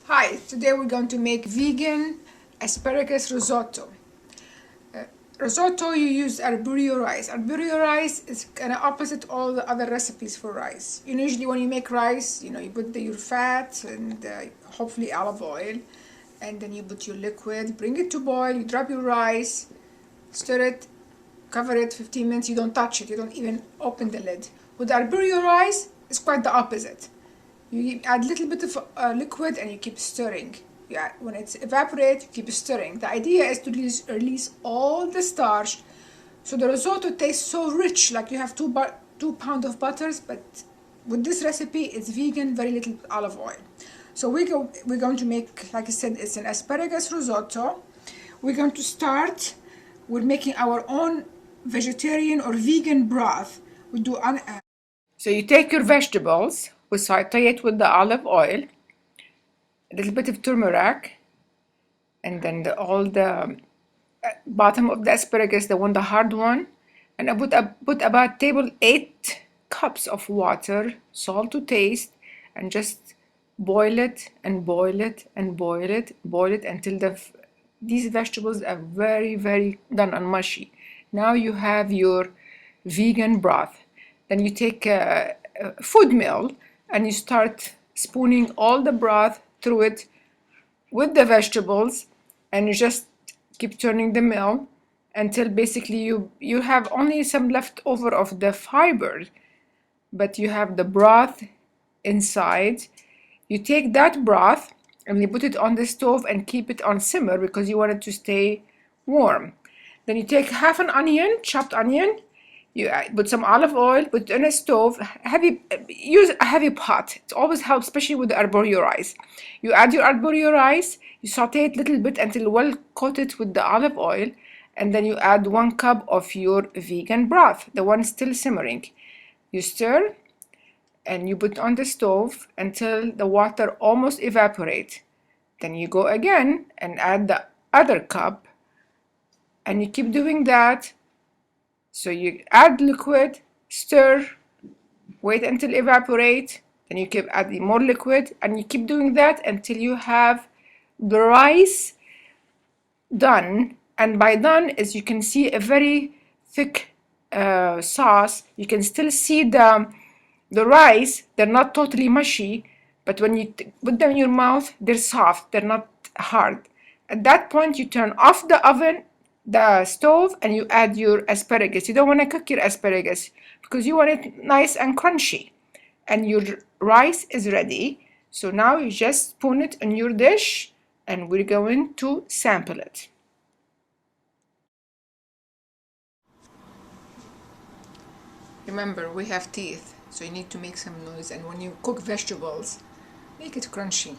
Hi, today we're going to make vegan asparagus risotto. Risotto, you use arborio rice. Arborio rice is kind of opposite all the other recipes for rice. Usually when you make rice, you put your fat and hopefully olive oil, and then you put your liquid, bring it to boil, you drop your rice, stir it, cover it 15 minutes, you don't touch it, you don't even open the lid. With arborio rice, it's quite the opposite. You add a little bit of liquid and you keep stirring. Yeah, when it's evaporate, you keep stirring. The idea is to release all the starch, so the risotto tastes so rich, like you have 2 pounds of butters. But with this recipe, it's vegan, very little olive oil. So we're going to make, like I said, it's an asparagus risotto. We're going to start with making our own vegetarian or vegan broth. We do So you take your vegetables, we saute it with the olive oil, a little bit of turmeric, and then all the bottom of the asparagus, the hard one, and I put about 8 cups of water, salt to taste, and just boil it and boil it and boil it until these vegetables are very, very done and mushy. Now you have your vegan broth. Then you take a food mill and you start spooning all the broth through it with the vegetables, and you just keep turning the mill until basically you have only some left over of the fiber, but you have the broth inside. You take that broth and you put it on the stove and keep it on simmer because you want it to stay warm. Then you take half an onion, chopped onion, you put some olive oil, put it on a stove, use a heavy pot. It always helps, especially with the arborio rice. You add your arborio rice, you saute it a little bit until well coated with the olive oil, and then you add 1 cup of your vegan broth, the one still simmering. You stir, and you put on the stove until the water almost evaporates. Then you go again and add the other cup, and you keep doing that. So you add liquid, stir, wait until evaporate, then you keep adding more liquid, and you keep doing that until you have the rice done. And by done, as you can see, a very thick sauce. You can still see the rice. They're not totally mushy, but when you put them in your mouth, they're soft, they're not hard. At that point, you turn off the stove, and you add your asparagus. You don't want to cook your asparagus because you want it nice and crunchy. And your rice is ready. So now you just spoon it in your dish, and we're going to sample it. Remember, we have teeth, so you need to make some noise. And when you cook vegetables, make it crunchy.